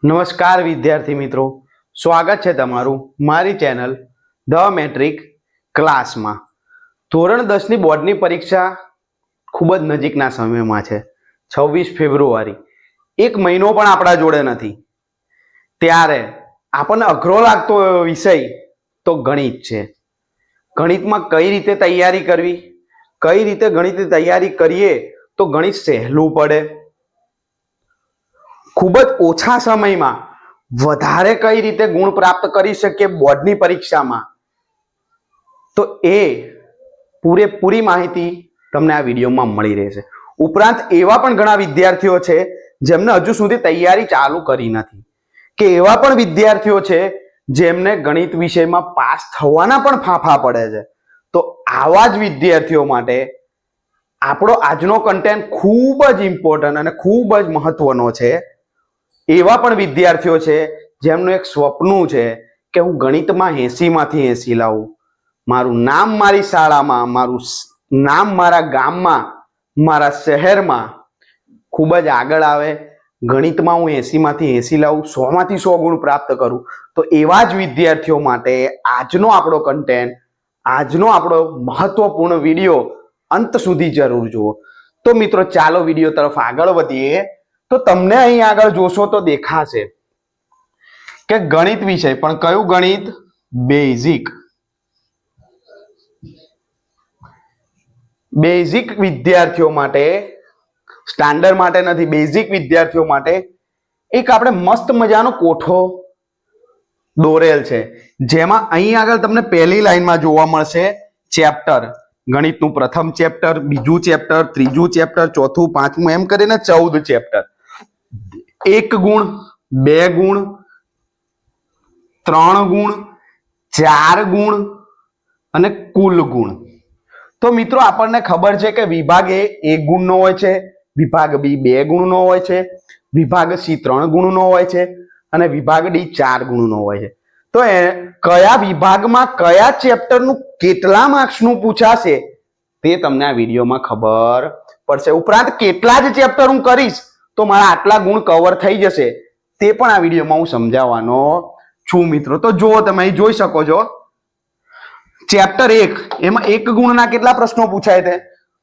નમસ્કાર વિદ્યાર્થી મિત્રો, સ્વાગત છે તમારું મારી ચેનલ ધ મેટ્રિક ક્લાસમાં. ધોરણ 10ની બોર્ડની પરીક્ષા ખૂબ જ નજીકના સમયમાં છે. 26 ફેબ્રુઆરી, એક મહિનો પણ આપણા જોડે નથી. ત્યારે આપણને અઘરો લાગતો વિષય તો ગણિત છે. ગણિતમાં કઈ રીતે તૈયારી કરવી, કઈ રીતે ગણિતની તૈયારી કરીએ તો ગણિત સહેલું પડે, ખૂબ જ ઓછા સમયમાં વધારે કઈ રીતે ગુણ પ્રાપ્ત કરી શકીએ બોર્ડની પરીક્ષામાં, તો એ પૂરેપૂરી માહિતી તમને આ વિડીયોમાં મળી રહેશે. ઉપરાંત એવા પણ ઘણા વિદ્યાર્થીઓ છે જેમને હજુ સુધી તૈયારી ચાલુ કરી નથી, કે એવા પણ વિદ્યાર્થીઓ છે જેમને ગણિત વિષયમાં પાસ થવાના પણ ફાંફા પડે છે. તો આવા જ વિદ્યાર્થીઓ માટે આપણો આજનો કન્ટેન્ટ ખૂબ જ ઇમ્પોર્ટન્ટ અને ખૂબ જ મહત્વનો છે. એવા પણ વિદ્યાર્થીઓ છે જેમનું એક સ્વપ્ન છે કે હું ગણિતમાં 80માંથી 80 લાવું, મારું નામ મારી શાળામાં, મારું નામ મારા ગામમાં, મારા શહેરમાં ખૂબ જ આગળ આવે, ગણિતમાં હું 80માંથી 80 લાવું, 100માંથી 100 ગુણ પ્રાપ્ત કરું. તો એવા જ વિદ્યાર્થીઓ માટે આજનો આપણો કન્ટેન્ટ, આજનો આપણો મહત્વપૂર્ણ વિડીયો અંત સુધી જરૂર જુઓ. તો મિત્રો ચાલો વિડીયો તરફ આગળ વધીએ. તો તમને અહીં આગળ જોશો તો દેખાશે કે ગણિત વિષય, પણ કયું ગણિત? બેઝિક. બેઝિક વિદ્યાર્થીઓ માટે, સ્ટાન્ડર્ડ માટે નથી, બેઝિક વિદ્યાર્થીઓ માટે એક આપણે મસ્ત મજાનો કોઠો દોરેલ છે, જેમાં અહીં આગળ તમને પહેલી લાઈનમાં જોવા મળશે ચેપ્ટર, ગણિતનું પ્રથમ ચેપ્ટર, બીજું ચેપ્ટર, ત્રીજું ચેપ્ટર, ચોથું, પાંચમું, એમ કરીને 14 ચેપ્ટર. 1 ગુણ, 2 ગુણ, 3 ગુણ, 4 ગુણ અને કુલ ગુણ. તો મિત્રો આપણને ખબર છે કે વિભાગ એ 1 ગુણનો હોય છે, વિભાગ બી 2 ગુણનો હોય છે, વિભાગ સી 3 ગુણનો હોય છે અને વિભાગ ડી 4 ગુણનો હોય છે. તો કયા વિભાગમાં કયા ચેપ્ટરનું કેટલા માર્ક્સનું પૂછાશે તે તમને આ વિડીયોમાં ખબર પડશે. ઉપરાંત કેટલા જ ચેપ્ટર હું કરીશ તો મારા આટલા ગુણ કવર થઈ જશે તે પણ આ વિડીયોમાં હું સમજાવવાનો છું મિત્રો. તો જુઓ, તમે અહીં જોઈ શકો છો ચેપ્ટર 1, એમાં 1 ગુણના કેટલા પ્રશ્નો પૂછાય છે?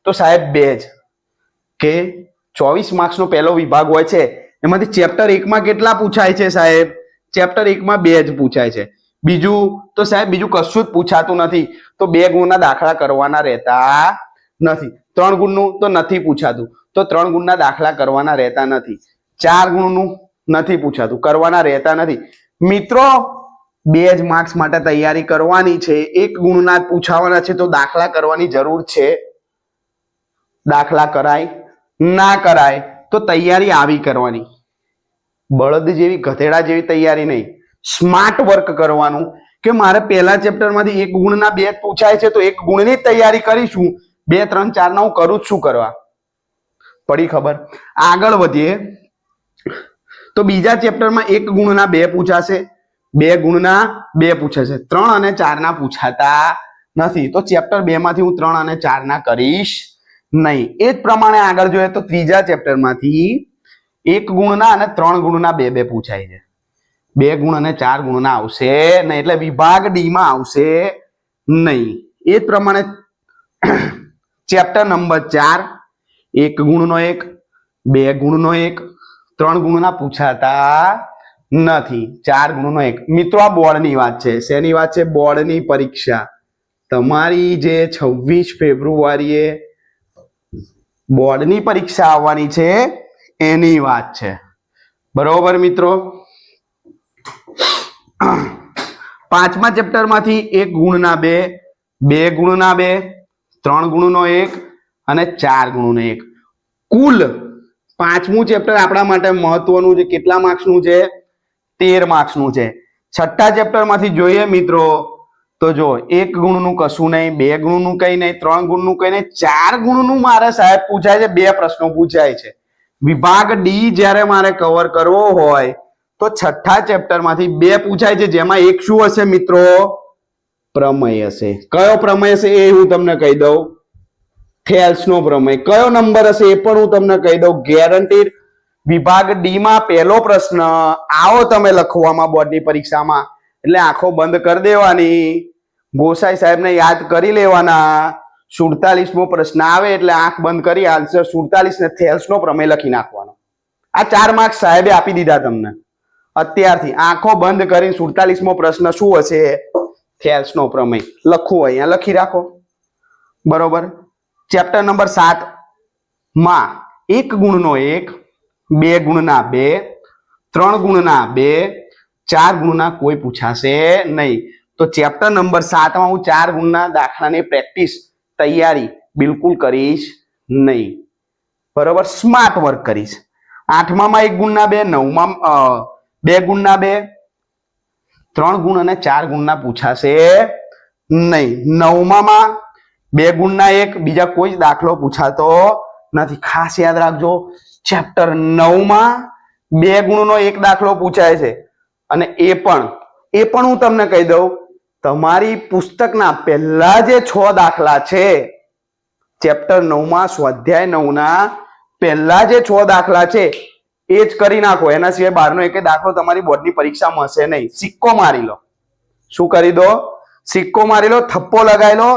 તો સાહેબ 2 જ, કે 24 માર્ક્સનો પહેલો વિભાગ હોય છે, એમાંથી ચેપ્ટર 1માં કેટલા પૂછાય છે સાહેબ? ચેપ્ટર 1માં 2 જ પૂછાય છે. બીજું તો સાહેબ બીજું કશું જ પૂછાતું નથી, તો 2 ગુણના દાખલા કરવાના રહેતા નથી. 3 ગુણનું તો નથી પૂછાતું, તો 3 ગુણના દાખલા કરવાના રહેતા નથી. 4 ગુણનું નથી પૂછાતું, કરવાના રહેતા નથી. મિત્રો 2 જ માર્ક્સ માટે તૈયારી કરવાની છે, 1 ગુણના પૂછાવાના છે, તો દાખલા કરવાની જરૂર છે? દાખલા કરાય ના કરાય? તો તૈયારી આવી કરવાની, બળદ જેવી ગધેડા જેવી તૈયારી નહીં, સ્માર્ટ વર્ક કરવાનું. કે મારે પહેલા ચેપ્ટરમાંથી 1 ગુણના 2 પૂછાય છે તો 1 ગુણની તૈયારી કરીશું, 2, 3, 4 ના હું કરું જ શું કરવા? પડી ખબર? આગળ વધીએ તો બીજા ચેપ્ટરમાં 1 ગુણના 2 પૂછાશે, 2 ગુણના 2 પૂછાશે, 3 અને 4 ના પૂછાતા નથી. તો ચેપ્ટર 2 માંથી હું 3 અને 4 ના કરીશ નહીં. એ જ પ્રમાણે આગળ જોઈએ તો ત્રીજા ચેપ્ટરમાંથી 1 ગુણના અને 3 ગુણના 2 પૂછાય છે, 2 ગુણ અને 4 ગુણના આવશે નહીં, એટલે વિભાગ ડી માં આવશે નહીં. એ જ પ્રમાણે ચેપ્ટર નંબર 4, 1 ગુણનો 1, 2 ગુણનો 1, 3 ગુણના પૂછાતા નથી, 4 ગુણનો 1. મિત્રો આ બોર્ડની વાત છે. શેની વાત છે? બોર્ડની પરીક્ષા. તમારી જે 26 ફેબ્રુઆરીએ બોર્ડની પરીક્ષા આવવાની છે એની વાત છે, બરોબર મિત્રો? પાંચમા ચેપ્ટરમાંથી 1 ગુણના 2, 2 ગુણના 2, 3 ગુણનો 1 અને 4 ગુણનો 1. કુલ પાંચમું ચેપ્ટર આપણા માટે મહત્વનું છે. કેટલા માર્ક્સનું છે? 13 માર્ક્સનું છે. છઠ્ઠા ચેપ્ટરમાંથી જોઈએ મિત્રો તો જો 1 ગુણનું કશું નહીં, 2 ગુણનું કઈ નહીં, 3 ગુણનું કઈ નહીં, 4 ગુણનું મારે સાહેબ પૂછાય છે, 2 પ્રશ્નો પૂછાય છે. વિભાગ ડી જ્યારે મારે કવર કરવો હોય તો છઠ્ઠા ચેપ્ટરમાંથી 2 પૂછાય છે, જેમાં એક શું હશે મિત્રો? પ્રમેય હશે. કયો પ્રમેય હશે એ હું તમને કહી દઉં, થેલ્સનો પ્રમેય. કયો નંબર હશે એ પણ હું તમને કહી દઉં, ગેરંટીડ. વિભાગ ડી માં પહેલો પ્રશ્ન આવો તમે લખવામાં બોર્ડની પરીક્ષામાં એટલે આંખો બંધ કરી દેવાની, ગોસાઈ સાહેબને યાદ કરી લેવાના. 47મો પ્રશ્ન આવે એટલે આંખ બંધ કરી આન્સર 47 ને થેલ્સનો પ્રમેય લખી નાખવાનો. આ 4 માર્ક્સ સાહેબે આપી દીધા તમને અત્યારથી. આંખો બંધ કરીને 47મો પ્રશ્ન શું હશે? થેલ્સનો પ્રમેય લખવું, અહીંયા લખી રાખો. બરોબર. ચેપ્ટર નંબર 7 માં 1 ગુણનો 1, 2 ગુણના 2, 3 ગુણના 2, 4 ગુણના કોઈ પૂછાશે નહીં. તો ચેપ્ટર નંબર 7 માં હું 4 ગુણના દાખલાની પ્રેક્ટિસ તૈયારી બિલકુલ કરીશ નહીં. બરોબર, સ્માર્ટ વર્ક કરીશ. 8માં 1 ગુણના 2, 9માં 2 ગુણના 2, 3 ગુણ અને 4 ગુણના પૂછાશે નહીં. 9માં 2 ગુણના 1, બીજા કોઈ દાખલો પૂછાતો નથી. ખાસ યાદ રાખજો, ચેપ્ટર 9માં 2 ગુણનો 1 દાખલો પૂછાય છે. અને એ પણ હું તમને કહી દઉં, તમારી પુસ્તકના પહેલા જે 6 દાખલા છે ચેપ્ટર 9માં સ્વાધ્યાય 9ના પહેલા જે 6 દાખલા છે એ જ કરી નાખો. એના સિવાય બહારનો એક દાખલો તમારી બોર્ડની પરીક્ષામાં હશે નહીં. સિક્કો મારી લો. શું કરી દો? સિક્કો મારી લો, થપ્પો લગાવી લો.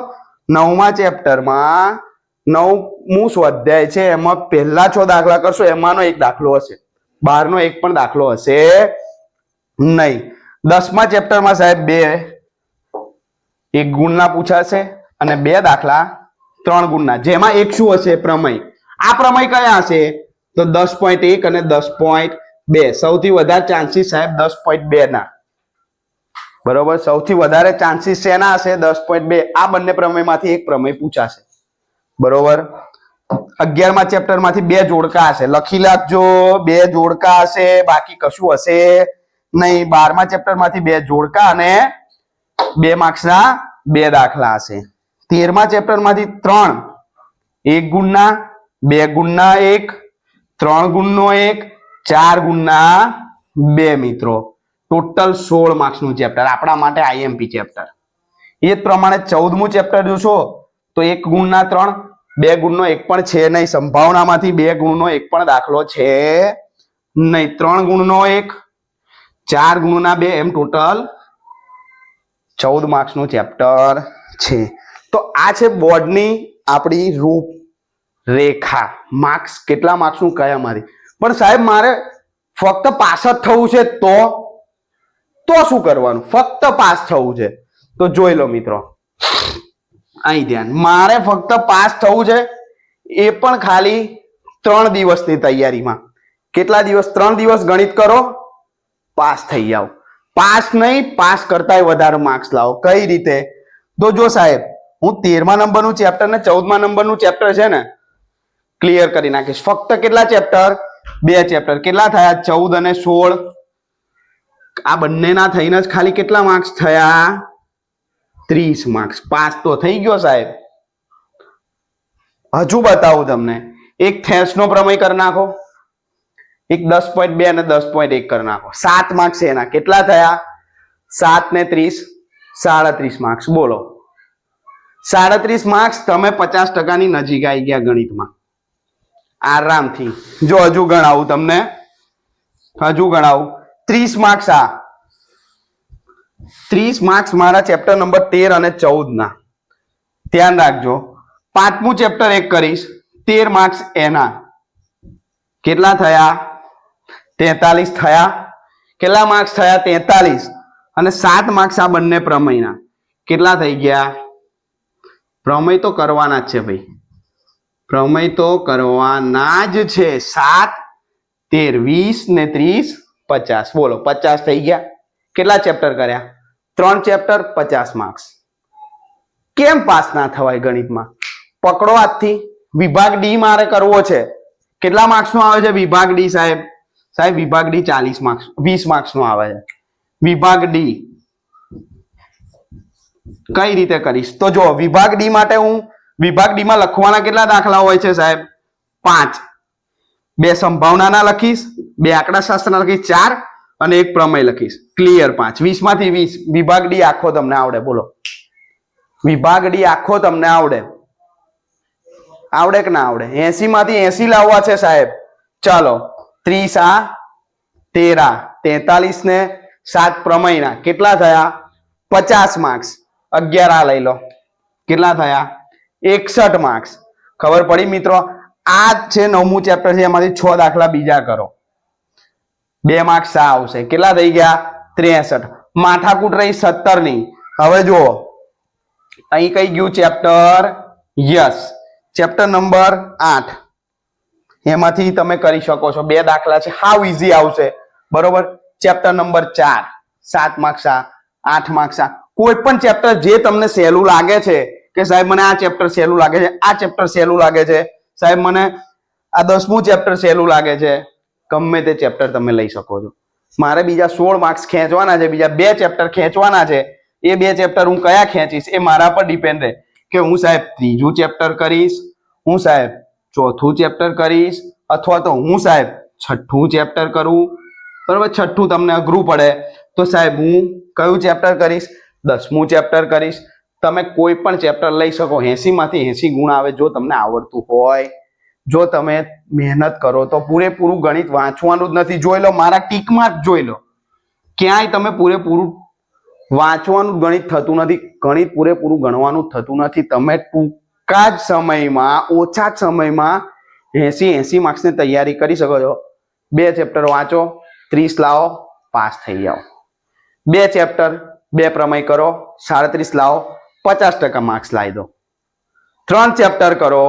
9મા ચેપ્ટરમાં 9મું સ્વાધ્યાય છે, એમાં પહેલા 6 દાખલા કરશો, એમાંનો એક દાખલો હશે, બહારનો એક પણ દાખલો હશે નહીં. 10મા ચેપ્ટરમાં સાહેબ 1 ગુણના પૂછાશે અને 2 દાખલા 3 ગુણના, જેમાં એક શું હશે? પ્રમેય. આ પ્રમેય કયા હશે? તો 10.1 અને 10.2. સૌથી વધારે ચાન્સીસ સાહેબ 10.2 ના. બરોબર, સૌથી વધારે ચાન્સીસ શેના હશે? 10.2. આ બંને પ્રમેયમાંથી એક પ્રમેય પૂછાશે. બરોબર. 11મા ચેપ્ટરમાંથી 2 જોડકા હશે, લખી રાખજો. 2 જોડકા હશે, બાકી કશું હશે નહીં. 12મા ચેપ્ટરમાંથી 2 જોડકા અને 2 માર્ક્સના 2 દાખલા હશે. 13મા ચેપ્ટરમાંથી 3, 1 ગુણના, 2 ગુણના 1, 3 ગુણનો 1, 4 ગુણના 2. મિત્રો ટોટલ 16 માર્ક્સનું ચેપ્ટર, આપણા માટે આઈએમપી ચેપ્ટર. એ જ પ્રમાણે 14મું ચેપ્ટર જોશો તો 1 ગુણના 3, 2 ગુણનો 1 પણ છે નહીં. સંભાવનામાંથી 2 ગુણનો 1 પણ દાખલો છે નહીં. 3 ગુણનો 1, 4 ગુણના 2, એમ ટોટલ 14 માર્ક્સનું ચેપ્ટર છે. તો આ છે બોર્ડની આપણી રૂપરેખા. માર્ક્સ કેટલા માર્ક્સનું કયા મારી. પણ સાહેબ મારે ફક્ત પાસ જ થવું છે તો શું કરવાનું? ફક્ત પાસ થવું છે તો જોઈ લો મિત્રો, અહીં ધ્યાન. મારે ફક્ત પાસ થવું છે, એ પણ ખાલી 3 દિવસની તૈયારીમાં. કેટલા દિવસ? 3 દિવસ ગણિત કરો, પાસ થઈ જાઓ. પાસ નહીં, પાસ કરતાંય વધારે માર્ક્સ લાવો. કઈ રીતે? તો જો સાહેબ, હું 13મા નંબરનું ચેપ્ટર ને 14મા નંબરનું ચેપ્ટર છે ને ક્લિયર કરી નાખીશ. ફક્ત કેટલા ચેપ્ટર? 2 ચેપ્ટર. કેટલા થયા? 14 અને 16. આ બંનેના થઈને જ ખાલી કેટલા માર્ક્સ થયા? 30 માર્ક્સ. પાસ તો થઈ ગયો સાહેબ. હજુ બતાવું તમને. એક થેલ્સનો પ્રમેય કરી નાખો, એક 10.2 અને 10.1 કરી નાખો. 7 માર્ક્સ એના. કેટલા થયા? 7 ને 30, 37 માર્ક્સ. બોલો, 37 માર્ક્સ. તમે 50%ની નજીક આવી ગયા ગણિતમાં આરામથી. જો હજુ ગણાવું તમને, હજુ ગણાવું. 30 માર્ક્સ. આ 30 માર્ક્સ મારા ચેપ્ટર નંબર 13 અને 14 ના. ધ્યાન રાખજો. 5મું ચેપ્ટર એક કરીશ, 13 માર્ક્સ એના. કેટલા થયા? 43 થયા. કેટલા માર્ક્સ થયા? 43. અને 7 માર્ક્સ આ બંને પ્રમેયના. કેટલા થઈ ગયા? પ્રમેય તો કરવાના જ છે ભાઈ, પ્રમેય તો કરવાના જ છે. 7, 13, 20 ને 30, 50. બોલો, 50 થઈ ગયા. કેટલા ચેપ્ટર કર્યા? 3 ચેપ્ટર, 50 માર્ક્સ. કેમ પાસ ના થવાય ગણિતમાં? પકડો આજથી. વિભાગ ડી મારે કરવો છે. કેટલા માર્ક્સનો આવે છે વિભાગ ડી સાહેબ? સાહેબ વિભાગ ડી 40 માર્ક્સ, 20 માર્ક્સનો આવે છે વિભાગ ડી. કઈ રીતે કરીશ? તો જો વિભાગ ડી માટે હું વિભાગ ડી માં લખવાના કેટલા દાખલા હોય છે સાહેબ? 5. 2 સંભાવનાના લખીશ, 2 આંકડાશાસ્ત્રના લખીશ, 4 અને 1 પ્રમેય લખીશ. ક્લિયર 5. 20 માંથી 20. વિભાગ ડી આખો તમને આવડે. બોલો, વિભાગ ડી આખો તમને આવડે? આવડે કે ના આવડે? 80 માંથી 80 લાવવા છે સાહેબ. ચાલો 30 આ 13 43 ને 7 પ્રમેયના કેટલા થયા 50 માર્ક્સ 11 આ લઈ લો કેટલા થયા 61 માર્ક્સ ખબર પડી મિત્રો આ છે 9મું ચેપ્ટર છે એમાંથી 6 દાખલા બીજા કરો 2 માર્ક્સ આ આવશે કેટલા થઈ ગયા 63 માથાકૂટ રહી 17 ની હવે જુઓ અહીં કઈ ગયું ચેપ્ટર યસ ચેપ્ટર નંબર 8 એમાંથી તમે કરી શકો છો 2 દાખલા છે હાવ ઈઝી આવશે બરોબર ચેપ્ટર નંબર 4 7 માર્ક્સ આ 8 માર્ક્સ આ કોઈ પણ ચેપ્ટર જે તમને સહેલું લાગે છે કે સાહેબ મને આ ચેપ્ટર સહેલું લાગે છે આ ચેપ્ટર સહેલું લાગે છે સાહેબ મને આ 10મું ચેપ્ટર સહેલું લાગે છે ગમે તે ચેપ્ટર તમે લઈ શકો છો મારે બીજા 16 માર્ક્સ ખેંચવાના છે બીજા 2 ચેપ્ટર ખેંચવાના છે એ 2 ચેપ્ટર હું કયા ખેંચીશ એ મારા પર ડિપેન્ડ રહે કે હું સાહેબ 3જું ચેપ્ટર કરીશ હું સાહેબ 4થું ચેપ્ટર કરીશ અથવા તો હું સાહેબ 6થું ચેપ્ટર કરું બરાબર 6થું તમને અઘરું પડે તો સાહેબ હું કયું ચેપ્ટર કરીશ 10મું ચેપ્ટર કરીશ તમે કોઈ પણ ચેપ્ટર લઈ શકો 80 માંથી 80 ગુણ આવે જો તમને આવડતું હોય જો તમે મહેનત કરો તો પૂરેપૂરું ગણિત વાંચવાનું જ નથી જોઈ લો મારા ટીક માર્ક જોઈ લો ક્યાંય તમે પૂરેપૂરું વાંચવાનું ગણિત થતું નથી ગણિત પૂરેપૂરું ગણવાનું થતું નથી તમે ટૂંકા જ સમયમાં ઓછા જ સમયમાં 80 માર્ક્સની તૈયારી કરી શકો છો 2 ચેપ્ટર વાંચો 30 લાવો પાસ થઈ જાઓ 2 ચેપ્ટર 2 પ્રમેય કરો 37 લાવો 50% માર્ક્સ લાવી દો 3 ચેપ્ટર કરો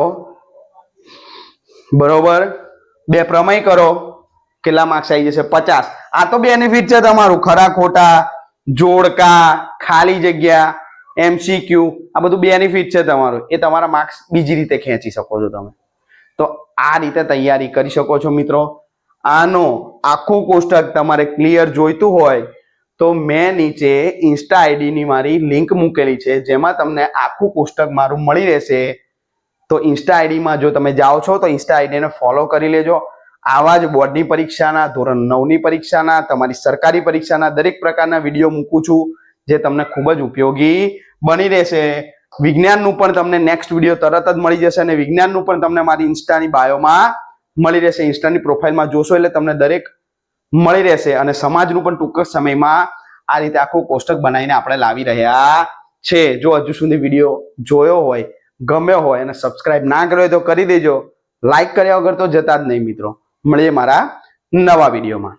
બરોબર 2 પ્રમેય કરો કેટલા માર્ક્સ આવી જશે 50 આ તો બેનિફિટ છે તમારું ખરા ખોટા જોડકા ખાલી જગ્યા MCQ આ બધું બેનિફિટ છે તમારું એ તમારા માર્ક્સ બીજી રીતે ખેંચી શકો છો તમે તો આ રીતે તૈયારી કરી શકો છો મિત્રો આનો આખું કોષ્ટક તમારે ક્લિયર જોઈતું હોય તો મેં નીચે ઇન્સ્ટા આઈડી ની મારી લિંક મૂકેલી છે જેમાં તમને આખું કોષ્ટક મારું મળી રહેશે તો ઇન્સ્ટા આઈડી માં જો તમે જાઓ છો તો ઇન્સ્ટા આઈડી ને ફોલો કરી લેજો આવા જ બોર્ડની પરીક્ષાના ધોરણ 9ની પરીક્ષાના તમારી સરકારી પરીક્ષાના દરેક પ્રકારના વિડીયો મૂકું છું જે તમને ખૂબ જ ઉપયોગી બની રહેશે વિજ્ઞાનનું પણ તમને નેક્સ્ટ વિડીયો તરત જ મળી જશે અને વિજ્ઞાનનું પણ તમને મારી ઇન્સ્ટાની બાયોમાં મળી રહેશે ઇન્સ્ટાની પ્રોફાઇલમાં જોશો એટલે તમને દરેક મળી રહેશે અને સમાજનું પણ ટૂંક સમયમાં આ રીતે આખું કોષ્ટક બનાવીને આપણે લાવી રહ્યા છે જો હજુ સુધી વિડીયો જોયો હોય ગમ્યો હોય અને સબસ્ક્રાઇબ ના કર્યો હોય તો કરી દેજો લાઈક કર્યા વગર તો જતા જ નહીં મિત્રો મળીએ મારા નવા વિડીયોમાં